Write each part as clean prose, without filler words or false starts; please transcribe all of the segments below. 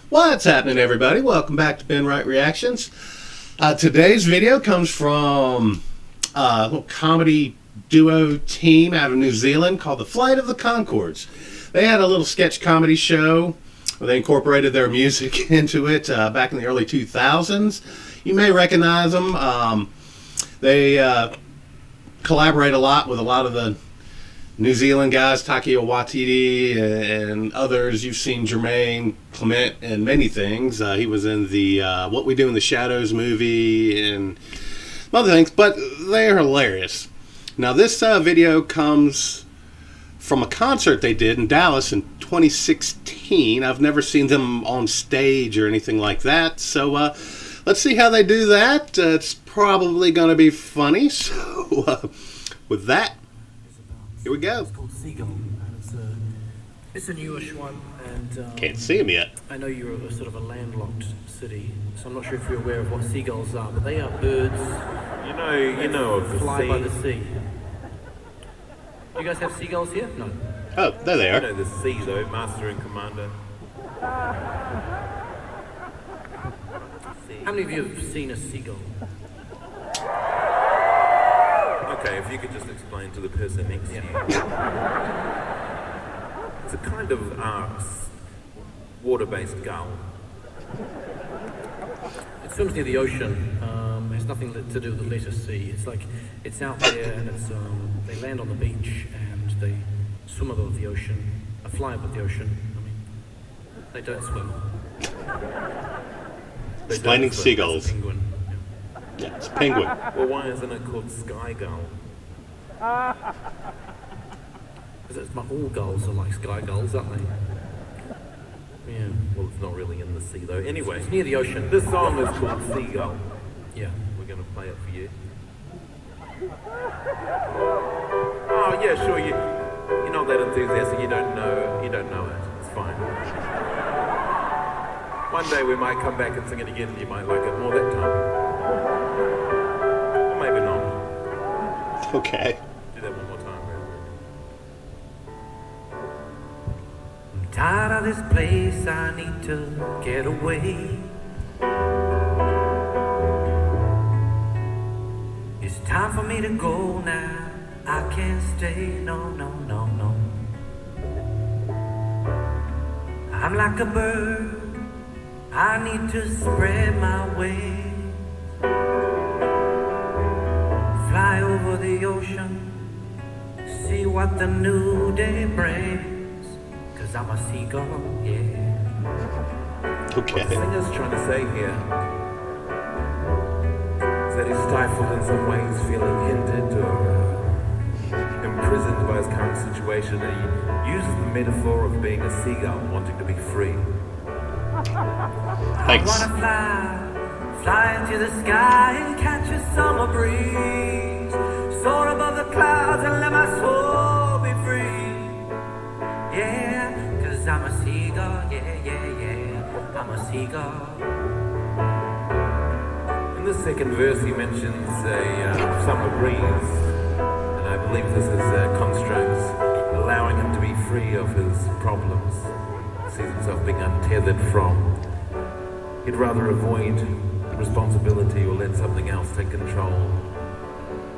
What's happening, everybody? Welcome back to Ben Wright Reactions. Today's video comes from a little comedy duo team out of New Zealand called the Flight of the Conchords. They had a little sketch comedy show where they incorporated their music into it back in the early 2000s. You may recognize them. They collaborate a lot with a lot of the New Zealand guys, Takeo Waititi and others. You've seen Jermaine Clement and many things. He was in the What We Do in the Shadows movie and other things, but they're hilarious. Now this video comes from a concert they did in Dallas in 2016. I've never seen them on stage or anything like that, so let's see how they do that. It's probably going to be funny, so with that, here we go. It's called Seagull, and it's a newish one, and can't see him yet. I know you're a sort of a landlocked city, so I'm not sure if you're aware of what seagulls are, but they are birds. You know of the fly sea. by the sea. You guys have seagulls here? No. Oh, there they You are. know the sea though, Master and Commander. How many of you have seen a seagull? Okay, if you could just explain to the person next to you. It's a kind of water-based gull. It swims near the ocean. It has nothing to do with the letter C. It's like it's out there, and it's they land on the beach and they swim above the ocean, fly above the ocean. I mean, they don't swim. Explaining seagulls. It's a penguin. Yeah, it's a penguin. Well, why isn't it called sky gull? All gulls are like sky gulls, aren't they? Yeah. Well, it's not really in the sea though. Anyway, It's near the ocean. this song is called Seagull. Yeah. We're going to play it for you. Oh yeah, sure. You're not that enthusiastic. You don't know it. It's fine. One day we might come back and sing it again, and you might like it more that time. Or maybe not. Okay. Do that one more time. I'm tired of this place, I need to get away. It's time for me to go now, I can't stay, no, no, no, no. I'm like a bird, I need to spread my wings. Fly over the ocean, see what the new day brings. Cause I'm a seagull, yeah. What the Okay. singer's trying to say here is that he's stifled in some ways, feeling hindered or imprisoned by his current situation, and he uses the metaphor of being a seagull wanting to be free. Thanks. I wanna fly into the sky and catch a summer breeze. Soar above the clouds and let my soul be free. Yeah, cause I'm a seagull, yeah, yeah, yeah. I'm a seagull. In the second verse he mentions a summer breeze, and I believe this is Conchords allowing him to be free of his problems. Sees himself being untethered from. He'd rather avoid responsibility or let something else take control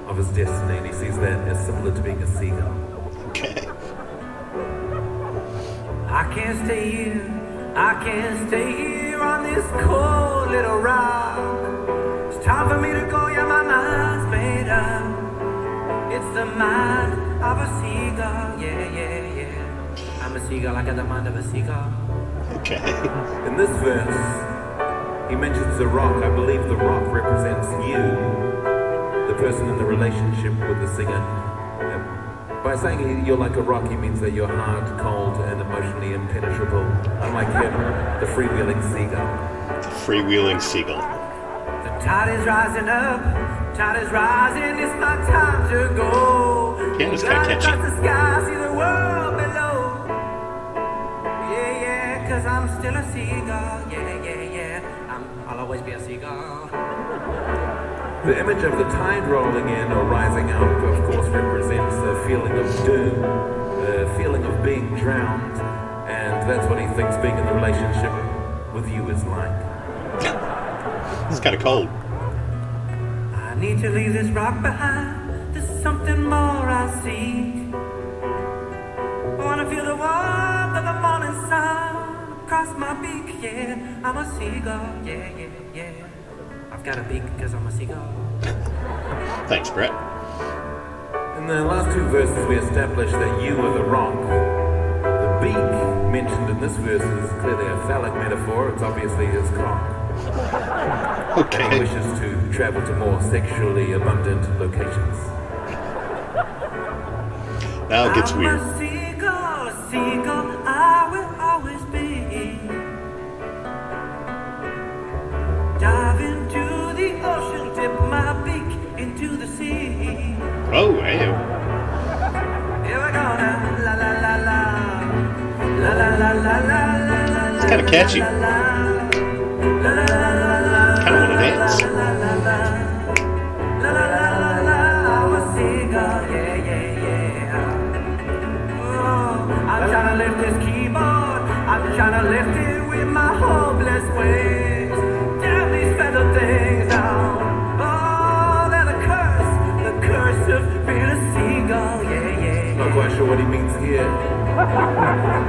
of his destiny, and he sees that as similar to being a seagull. Okay. I can't stay here, I can't stay here on this cold little rock. It's time for me to go, yeah, my mind's made up. It's the mind of a seagull, yeah, yeah, yeah. I'm a seagull, I got the mind of a seagull. Okay. In this verse, he mentions the rock. I believe the rock represents you, the person in the relationship with the singer. By saying you're like a rock, he means that you're hard, cold, and emotionally impenetrable. Unlike him, the freewheeling seagull. The freewheeling seagull. The tide is rising up, tide is rising, it's my time to go. Yeah, it's kinda catchy. Across the sky, see the world below. Yeah, yeah, cause I'm still a seagull, yeah, yeah, yeah. I'll always be a seagull. The image of the tide rolling in or rising up, of course, represents a feeling of doom, a feeling of being drowned, and that's what he thinks being in the relationship with you is like. It's kind of cold. I need to leave this rock behind. There's something more I seek. I wanna feel the warmth of the morning sun across my beak, yeah. I'm a seagull, yeah, yeah, yeah. I've got a beak because I'm a seagull. Thanks, Brett. In the last two verses, we established that you are the rock. The beak mentioned in this verse is clearly a phallic metaphor. It's obviously his cock. Okay. And he wishes to travel to more sexually abundant locations. Now it gets weird. I'm a seagull, I will always be. Dive into the ocean, dip my beak into the sea. Oh, hey. Here we go now, la la la la, la la la la la la. It's kind of catchy. Kind of want to dance. I'm a seagull, yeah, yeah, yeah. I'm trying to lift this keyboard. I'm trying to lift it with my hopeless wings. Damn these feather things down. Oh, they're the curse of being a seagull. Yeah, yeah. Not quite sure what he means here.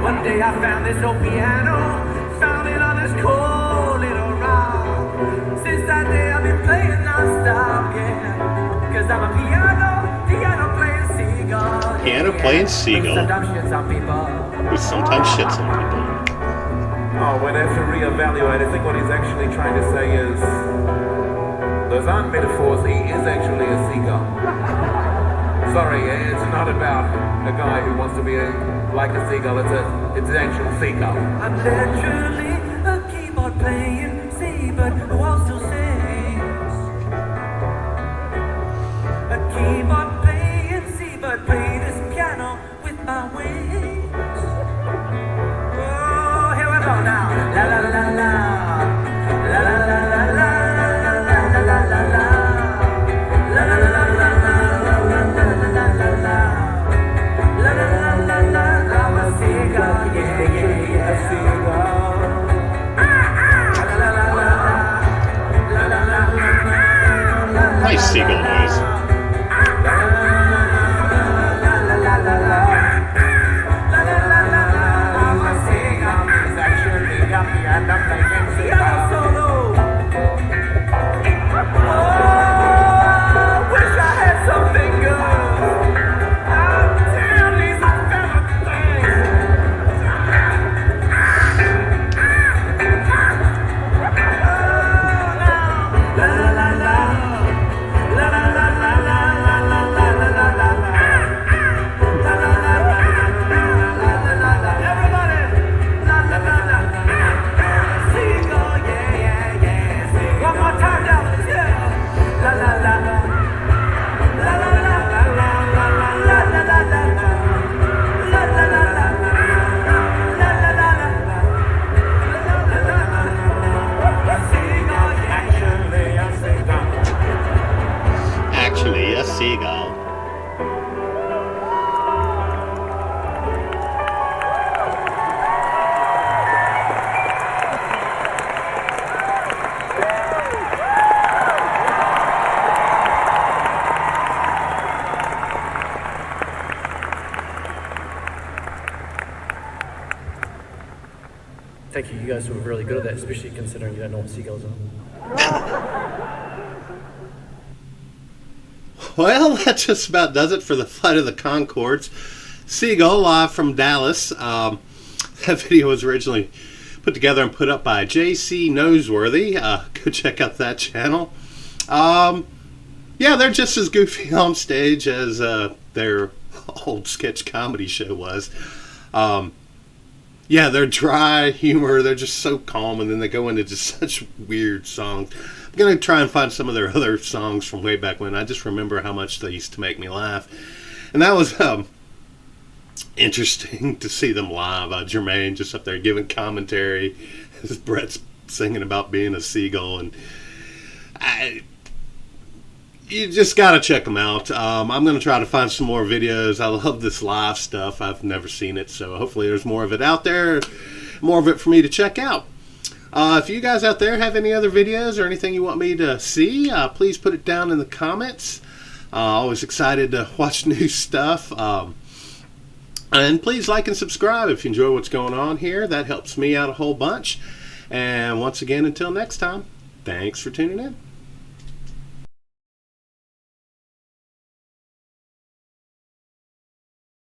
One day I found this old piano, found it on this cold little rock. Since that day I've been playing non-stop, yeah. Cause I'm a piano playing seagull. Piano playing seagull. Who sometimes shits on people. Oh, we'd have to reevaluate. I think what he's actually trying to say is those aren't metaphors. He is actually a seagull. Sorry, it's not about a guy who wants to be like a seagull. It's an actual seagull. I'm literally a keyboard playing seabird who also sings. A keyboard playing seabird, play this piano with my wings. Oh, here we go now. La la la la. La la la la la. La la la la la. La la la la la. Nice seagull noise. Actually, a seagull. Thank you. You guys were really good at that, especially considering you don't know what seagulls are. Well, that just about does it for the Flight of the Conchords. Seagull, live from Dallas. That video was originally put together and put up by jcnoseworthy. Go check out that channel. Yeah, they're just as goofy on stage as their old sketch comedy show was. Yeah, they're dry humor. They're just so calm, and then they go into just such weird songs. I'm going to try and find some of their other songs from way back when. I just remember how much they used to make me laugh. And that was interesting to see them live. Jermaine just up there giving commentary as Brett's singing about being a seagull. And you just got to check them out. I'm going to try to find some more videos. I love this live stuff. I've never seen it, so hopefully there's more of it out there, more of it for me to check out. If you guys out there have any other videos or anything you want me to see, please put it down in the comments. Always excited to watch new stuff. And please like and subscribe if you enjoy what's going on here. That helps me out a whole bunch. And once again, until next time, thanks for tuning in.